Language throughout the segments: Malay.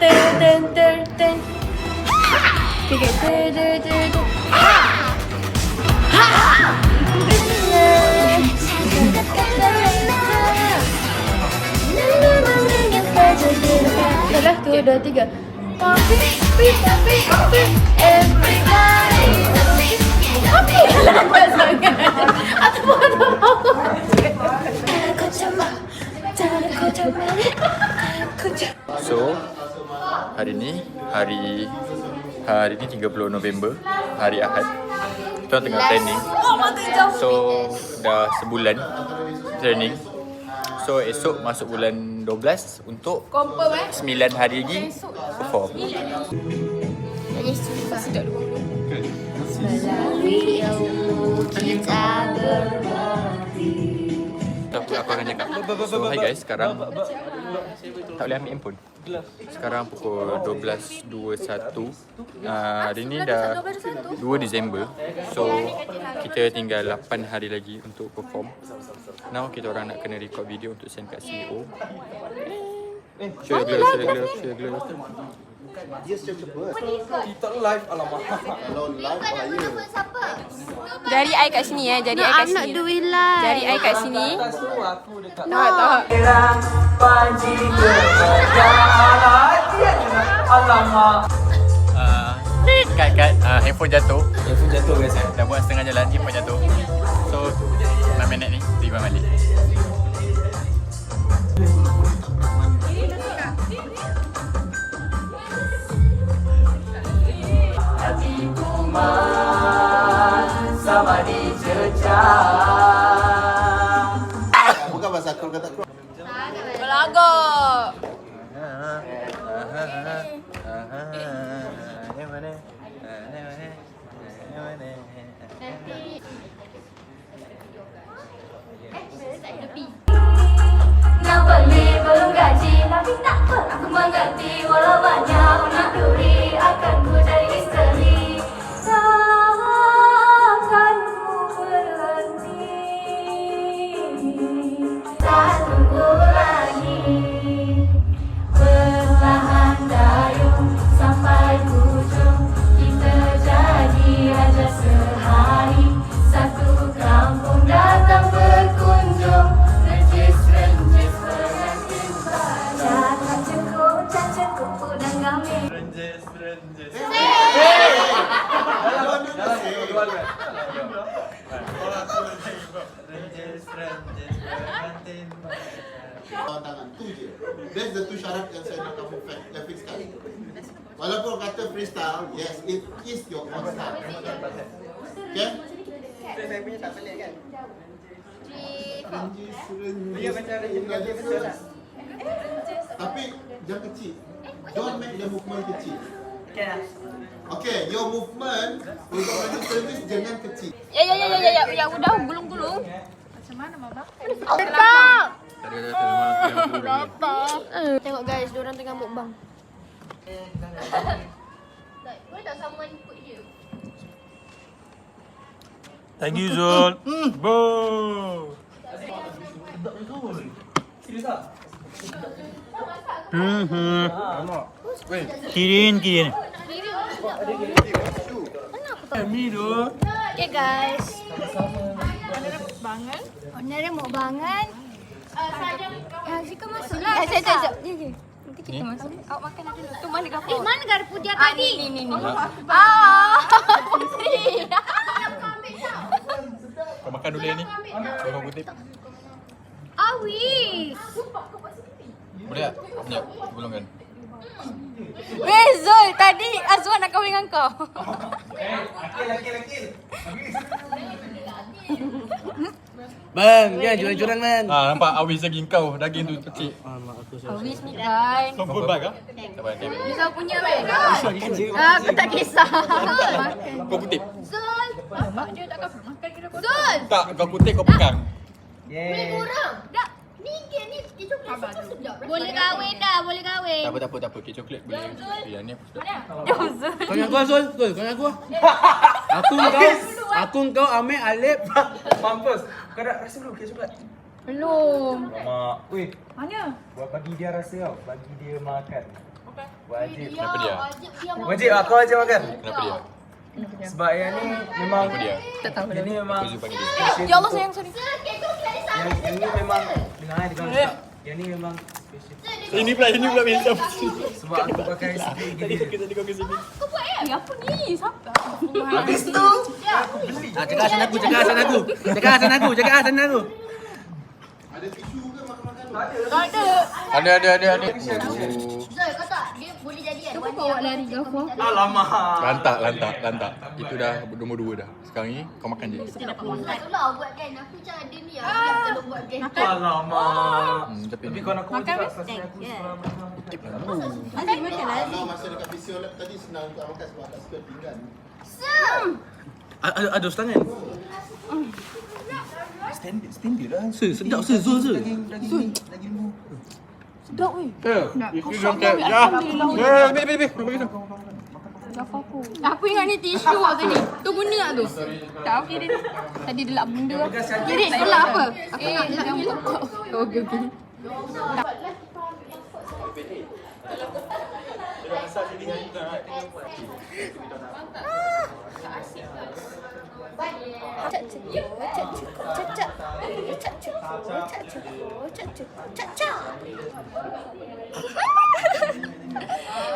ten. Tiga ten. Salah, 2, 2, 3. Papi, everybody. Papi, lambat sangat. Atau So, hari ni 30 November, hari Ahad. Kita tengah training. So, dah sebulan training. So, esok masuk bulan 12 untuk 9 hari lagi perform. Aku akan cakap. So, hi guys, sekarang tak boleh ambil handphone. Sekarang pukul 12.21. Hari ni dah 2 Disember. So, kita tinggal 8 hari lagi untuk perform. Now, kita orang nak kena record video untuk send kat CEO. Show your glove. Dia sejak cepat. Kita live alamak. Kalau live bahaya. Jari I kat sini jari I kat sini. I'm not doing live. Jari I kat sini. Tak. Alamak. Kat handphone jatuh guys. Dah buat setengah jalan, handphone jatuh. So 6 minit ni tiba balik. Hatiku sama dicecah. Bukan bahasa aku kata aku. Belagak. Nak beli belum gaji, tapi tak apa, aku mengerti. Walau banyak nak duri, akan ku jadi isteri. Takkan ku berhenti, tak tunggu lagi. Perlahan dayung sampai ujung, kita jadi raja sehari. Satu kampung datang berkunjung, rencis pengantin baru. Cacaku udang gamis. Tangan tu je. That's the two syarat yang saya nak kamu fix sekali. Walaupun kata freestyle, yes, it is your own style. Okay? Saya punya tak pelik kan? Tapi jangan kecil. Don't make the movement kecil. Okay lah. Okay, your movement untuk rencis jangan kecil. Ya udah gulung-gulung. Tengok guys, diorang tengah mukbang. Thank you Zul. Bo. Kirin. Mi tu. Okay guys. Owner mukbangan. Jika masuklah. Sekejap. Nanti kita masuk. Awak makan dulu. Tu mana garpu? Mana garpu dia tadi? Ni. Kau makan dulu yang ni. Kau kutip. Awis. Boleh tak? Sekejap, gulungkan. Weh Zul, tadi Azwan nak kahwin dengan kau. Akil. Bang, jangan curang-curang man. Nampak awis lagi kau. Daging tu kecil. Awis ni guys. Kau pun bag ah? Tak payah. Ni kau punya weh. Aku tak kisah. Kau kutip. Zul. Mak dia tak kahwin makan kira kau. Zul. Tak, kau kutip kau pegang. Dak. Ni coklat sedap. Boleh kahwin dah, boleh kahwin. Tak apa. Kek coklat boleh. Yang ni apa sedap. Kau nak gua Zul, kau nak gua. Aku kau Amir Alip. Mampus. Kau dah rasa dulu kek coklat? Belum. Mak. Weh, Mana? buat bagi dia rasa tau. Bagi dia makan. Wajib. Kenapa dia? Wajib aku wajib makan. Kenapa dia? Sebab yang ni memang Kenapa dia? yang ni memang Apa Zul panggil dia? Ya Allah sayang, sorry. yang ni memang dengar dia cakap. Yang ni memang special. Ini pula macam. Sebab aku pakai sikit gini. Eh, apa ni? Siapa? Habis tu. Cakap asan aku, cakap asan aku. Cakap asan aku, cakap asan aku. Ada tisu ke makan-makan? Ada. Zul, kau tak? Dia boleh jadi kan? Kau bawa lari ke apa? Alamak. Lantak. Itu dah nombor 2 dah. Sekarang ni kau makan je. Tak lah buat kan. Aku macam ada ni lah. Aku dah tolong buat kan. Alamak. Tapi Tapi kau nak aku Makan, cakap Miss? pasal aku semalam. Aziz makan lah. Kalau masa dekat physio lab tadi senang untuk makan sebab tak suka pinggan. Ada tangan. Standard lah. Sedap Zul. Sedap weh. Itu jangan ya. Bagi tu. Aku ingat ni tisu tadi. Tu guna tak tu? Tak okey dia. Tadi dia lap benda. Kirit tu lah apa? Aku nak yang pokok. Okey.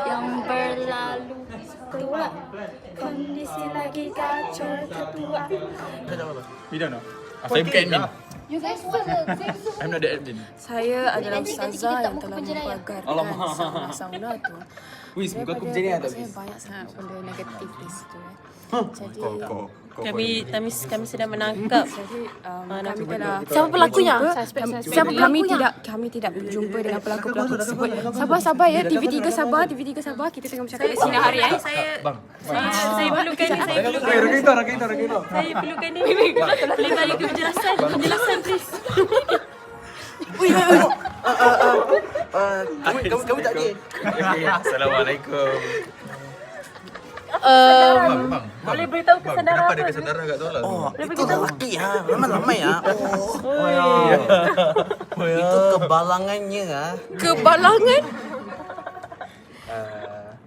Yang berlalu tua, kondisi lagi kacau ketua. We don't know. Saya bukan admin. You guys want I'm not the admin. Saya adalah Nanti kita ustazah tak yang muka telah penjara ya? membagarkan sauna tu. Wis, muka aku macam ni lah tak Saya wis. banyak sangat benda negatif di situ. Jadi Kami sedang menangkap kami telah siapa pelakunya? siapa kami tidak berjumpa dengan pelaku-pelaku tersebut. Sabar ya, TV3 sabar, kita tengah bercakap di sini hari ini. Saya perlukan ni, saya Rakito. Saya perlukan ni. Boleh bagi penjelasan please. Kamu tak ada. Assalamualaikum. Boleh beritahu kesedaran Kenapa apa? ada kesedaran kat tu lah? Itu lelaki ya. Memang ramai ya. Itu kebalangannya ah. Kebalangan?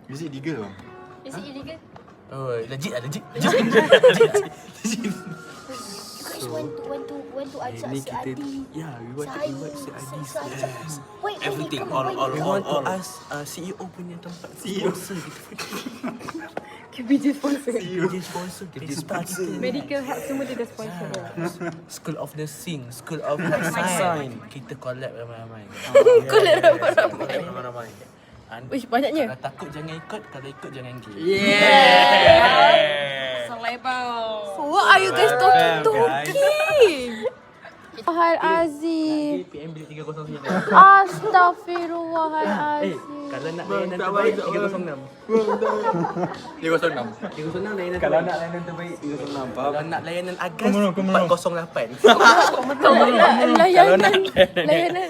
Is it legal? Is it illegal? Oh, legit. You guys want to ajak si Adi. We want si Adi. Yes. Wait, Everything all. We want to ask CEO punya tempat. Sponsor kita. Sponsor kita start kita. Medical help semua dia dah sponsor. School of Nursing, School of Design. Kita collab ramai-ramai. Ramai-ramai. Wih, banyaknya. Kalau takut jangan ikut, kalau ikut jangan pergi. What are you guys talking? Astaghfirullahalazim. PM bilik 309. Astaghfirullahalazim. Kalau nak layanan terbaik 306. 306. 306 layanan Kalau terbaik. nak layanan terbaik 306. Kalau nak layanan Agas 408. Layanan Kalau nak layanan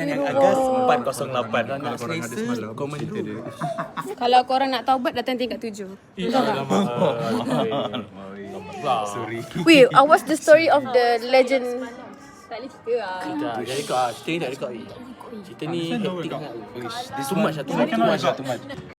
yang Agas 408. Kalau nak Korang ada selesa semalam komen cerita dulu. dia. Kalau korang nak taubat datang tingkat 7. Sorry. Wait, I watched the story of the legend. Tak boleh cerita lah. Jadi kau cerita ni tak rekod. Cerita ni hektik sangat. Too much.